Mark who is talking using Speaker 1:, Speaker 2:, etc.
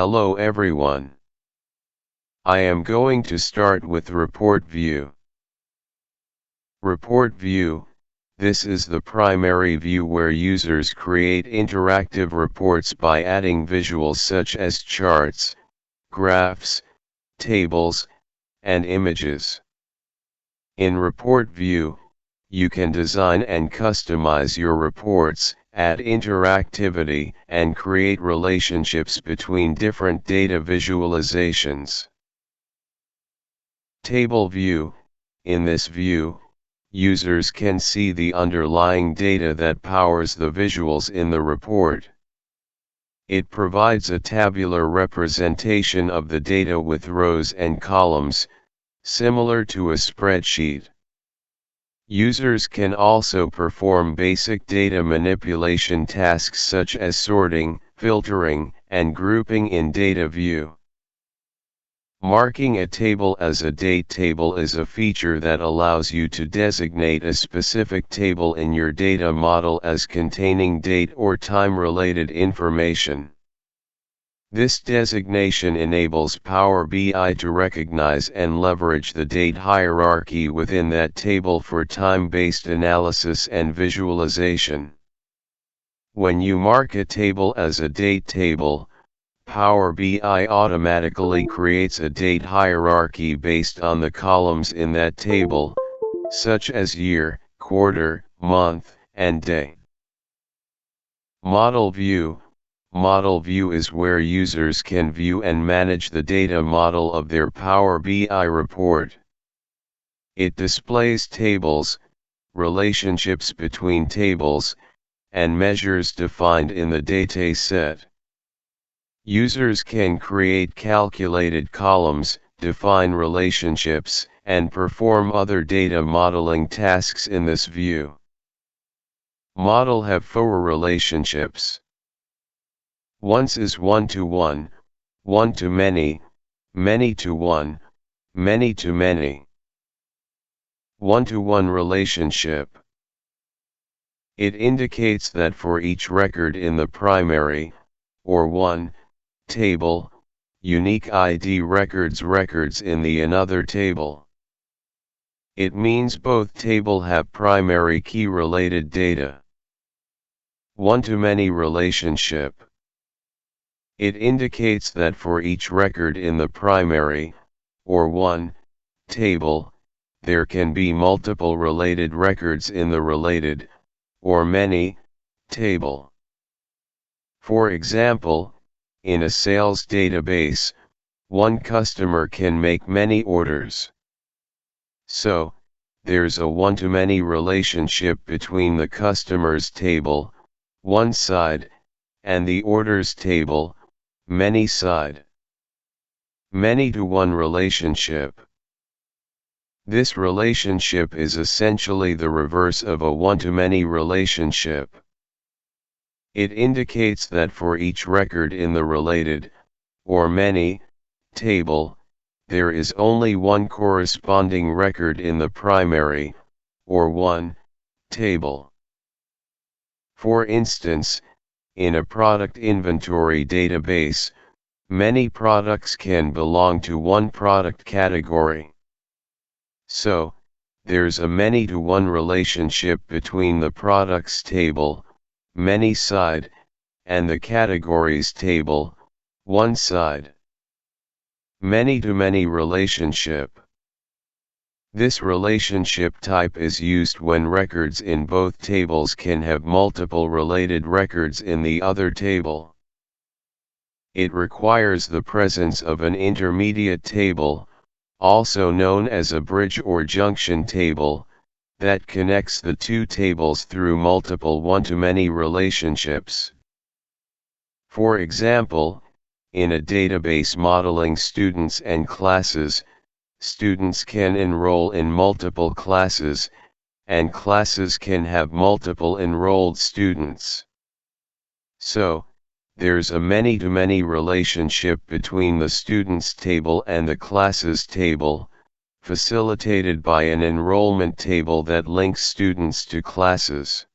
Speaker 1: Hello everyone. I am going to start with Report View. Report View, this is the primary view where users create interactive reports by adding visuals such as charts, graphs, tables, and images. In Report View, you can design and customize your reports, add interactivity, and create relationships between different data visualizations. Table View. In this view, users can see the underlying data that powers the visuals in the report. It provides a tabular representation of the data with rows and columns, similar to a spreadsheet. Users can also perform basic data manipulation tasks such as sorting, filtering, and grouping in Data View. Marking a table as a date table is a feature that allows you to designate a specific table in your data model as containing date or time-related information. This designation enables Power BI to recognize and leverage the date hierarchy within that table for time-based analysis and visualization. When you mark a table as a date table, Power BI automatically creates a date hierarchy based on the columns in that table, such as year, quarter, month, and day. Model View. Model View is where users can view and manage the data model of their Power BI report. It displays tables, relationships between tables, and measures defined in the dataset. Users can create calculated columns, define relationships, and perform other data modeling tasks in this view. Model have 4 relationships. Once is one-to-one, one-to-many, many-to-one, many-to-many. One-to-one relationship. It indicates that for each record in the primary, or 1, table, unique ID records in the another table. It means both table have primary key related data. One-to-many relationship. It indicates that for each record in the primary, or 1, table, there can be multiple related records in the related, or many, table. For example, in a sales database, one customer can make many orders. So, there's a one-to-many relationship between the customers table, one side, and the orders table, many side. Many-to-one relationship. This relationship is essentially the reverse of a one-to-many relationship. It indicates that for each record in the related, or many, table, there is only one corresponding record in the primary, or 1, table. For instance, in a product inventory database, many products can belong to one product category. So, there's a many-to-one relationship between the products table, many side, and the categories table, one side. Many-to-many relationship. This relationship type is used when records in both tables can have multiple related records in the other table. It requires the presence of an intermediate table, also known as a bridge or junction table, that connects the two tables through multiple one-to-many relationships. For example, in a database modeling students and classes, students can enroll in multiple classes, and classes can have multiple enrolled students. So, there's a many-to-many relationship between the students table and the classes table, facilitated by an enrollment table that links students to classes.